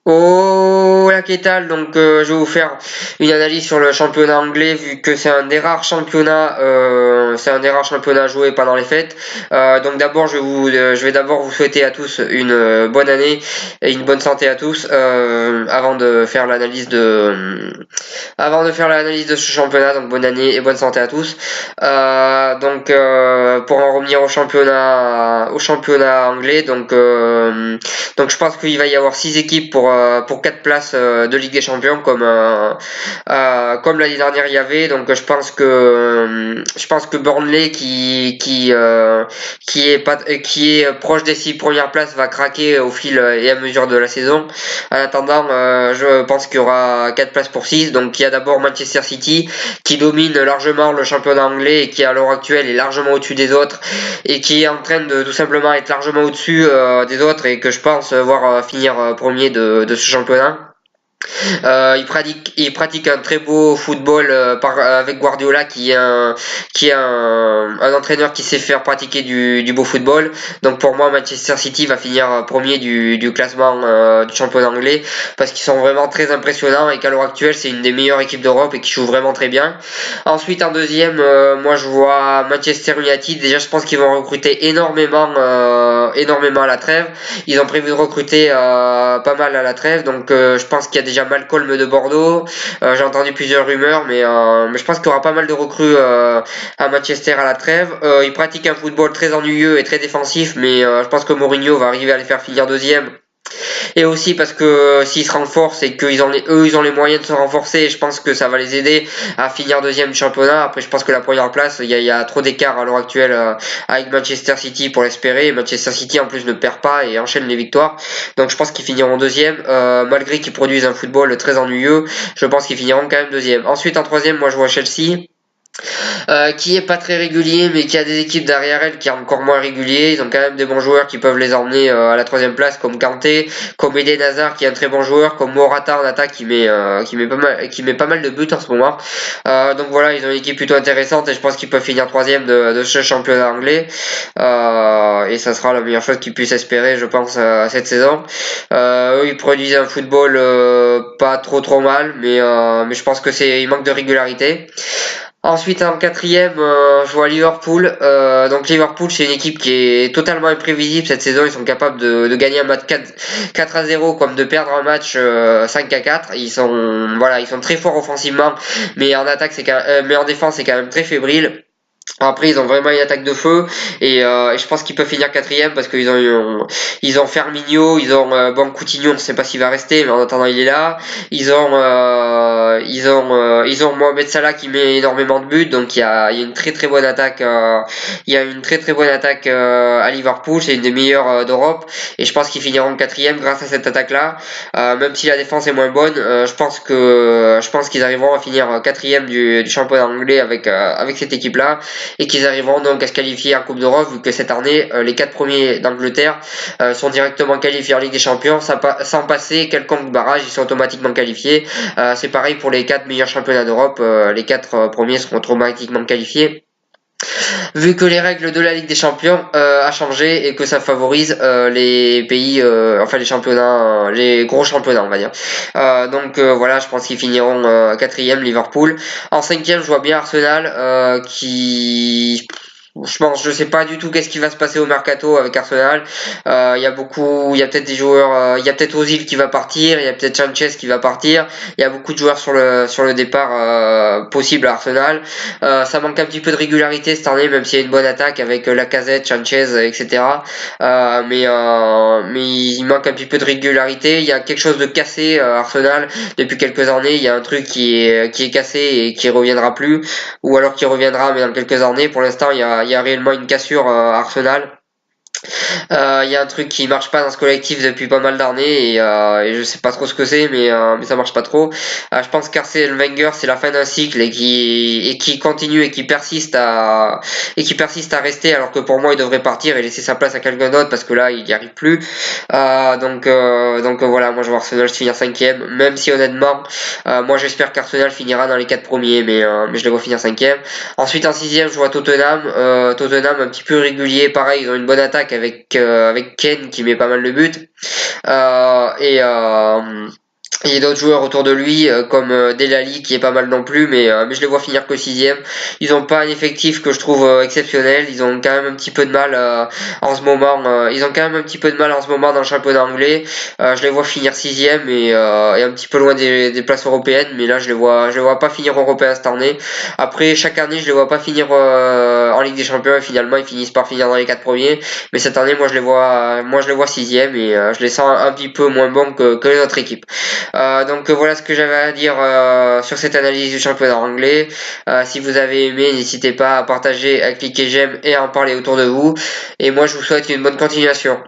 Oh la Kétal, donc je vais vous faire une analyse sur le championnat anglais vu que c'est un des rares championnats joués pendant les fêtes. Donc d'abord je vais d'abord vous souhaiter à tous une bonne année et une bonne santé à tous avant de faire l'analyse de ce championnat. Donc bonne année et bonne santé à tous. Pour en revenir au championnat anglais, donc je pense qu'il va y avoir 6 équipes pour 4 places de Ligue des Champions comme l'année dernière il y avait. Donc je pense que Burnley qui est proche des 6 premières places va craquer au fil et à mesure de la saison. En attendant, je pense qu'il y aura 4 places pour 6. Donc il y a d'abord Manchester City qui domine largement le championnat anglais et qui à l'heure actuelle est largement au-dessus des autres et qui est en train de tout simplement être largement au-dessus des autres et que je pense voir finir premier de ce championnat. Il pratique un très beau football avec Guardiola qui est un entraîneur qui sait faire pratiquer du beau football. Donc pour moi, Manchester City va finir premier du classement du championnat anglais parce qu'ils sont vraiment très impressionnants et qu'à l'heure actuelle, c'est une des meilleures équipes d'Europe et qui joue vraiment très bien. Ensuite, en deuxième, moi je vois Manchester United. Déjà, je pense qu'ils vont recruter énormément à la trêve. Ils ont prévu de recruter pas mal à la trêve, donc je pense qu'il y a déjà Malcolm de Bordeaux. J'ai entendu plusieurs rumeurs, mais je pense qu'il y aura pas mal de recrues à Manchester à la trêve. Ils pratiquent un football très ennuyeux et très défensif, mais je pense que Mourinho va arriver à les faire finir deuxième. Et aussi parce que s'ils se renforcent et ils ont les moyens de se renforcer, je pense que ça va les aider à finir deuxième du championnat. Après, je pense que la première place, il y a trop d'écart à l'heure actuelle avec Manchester City pour l'espérer. Manchester City en plus ne perd pas et enchaîne les victoires. Donc je pense qu'ils finiront deuxième, malgré qu'ils produisent un football très ennuyeux. Je pense qu'ils finiront quand même deuxième. Ensuite en troisième, moi je vois Chelsea qui est pas très régulier, mais qui a des équipes derrière elle qui est encore moins régulier. Ils ont quand même des bons joueurs qui peuvent les emmener à la troisième place, comme Kanté, comme Eden Hazard qui est un très bon joueur, comme Morata en attaque qui met pas mal de buts en ce moment. Donc voilà, ils ont une équipe plutôt intéressante et je pense qu'ils peuvent finir troisième de ce championnat anglais. Et ça sera la meilleure chose qu'ils puissent espérer, je pense, cette saison. Eux, ils produisent un football pas trop mal, mais je pense que il manque de régularité. Ensuite, en quatrième, je vois Liverpool. Donc Liverpool, c'est une équipe qui est totalement imprévisible cette saison. Ils sont capables de gagner un match 4-0 comme de perdre un match 5-4. Ils sont très forts offensivement, mais mais en défense, c'est quand même très fébrile. Après, ils ont vraiment une attaque de feu et je pense qu'ils peuvent finir quatrième parce ils ont Firmino, bon Coutinho, on ne sait pas s'il va rester, mais en attendant il est là. Ils ont Mohamed Salah qui met énormément de buts, donc il y a une très bonne attaque. Il y a une très bonne attaque à Liverpool, c'est une des meilleures d'Europe et je pense qu'ils finiront quatrième grâce à cette attaque-là. Même si la défense est moins bonne, je pense qu'ils arriveront à finir quatrième du championnat anglais avec cette équipe-là et qu'ils arriveront donc à se qualifier en Coupe d'Europe vu que cette année les 4 premiers d'Angleterre sont directement qualifiés en Ligue des Champions sans passer quelconque barrage, ils sont automatiquement qualifiés. C'est pareil pour les 4 meilleurs championnats d'Europe, les 4 premiers seront automatiquement qualifiés vu que les règles de la Ligue des Champions a changé et que ça favorise les pays, enfin les championnats, les gros championnats on va dire. Voilà, je pense qu'ils finiront quatrième Liverpool. En cinquième, je vois bien Arsenal je sais pas du tout qu'est-ce qui va se passer au mercato avec Arsenal. Il y a peut-être des joueurs, il y a peut-être Ozil qui va partir, il y a peut-être Sanchez qui va partir. Il y a beaucoup de joueurs sur le départ possible à Arsenal. Ça manque un petit peu de régularité cette année, même s'il y a une bonne attaque avec Lacazette, Sanchez, etc. Mais il manque un petit peu de régularité. Il y a quelque chose de cassé à Arsenal depuis quelques années. Il y a un truc qui est cassé et qui reviendra plus, ou alors qui reviendra mais dans quelques années. Pour l'instant, il y a réellement une cassure à Arsenal. Il y a un truc qui marche pas dans ce collectif depuis pas mal d'années et je sais pas trop ce que c'est, mais ça marche pas trop. Je pense qu'Arsène Wenger c'est la fin d'un cycle et qui continue et qui persiste à rester alors que pour moi il devrait partir et laisser sa place à quelqu'un d'autre parce que là il n'y arrive plus. Voilà, moi je vois Arsenal finir cinquième, même si honnêtement moi j'espère qu'Arsenal finira dans les 4 premiers, mais je les vois finir cinquième. Ensuite en sixième je vois Tottenham, Tottenham un petit peu régulier, pareil ils ont une bonne attaque avec Kane qui met pas mal de buts. il y a d'autres joueurs autour de lui, comme Delali qui est pas mal non plus, mais je les vois finir que sixième. Ils ont pas un effectif que je trouve exceptionnel. Ils ont quand même un petit peu de mal en ce moment. Ils ont quand même un petit peu de mal en ce moment dans le championnat anglais. Je les vois finir sixième et un petit peu loin des places européennes. Mais là, je les vois pas finir européens cette année. Après, chaque année, je les vois pas finir en Ligue des Champions et finalement, ils finissent par finir dans les quatre premiers. Mais cette année, moi, je les vois sixième et je les sens un petit peu moins bons que les autres équipes. Donc voilà ce que j'avais à dire sur cette analyse du championnat anglais. Si vous avez aimé, n'hésitez pas à partager, à cliquer j'aime et à en parler autour de vous. Et moi je vous souhaite une bonne continuation.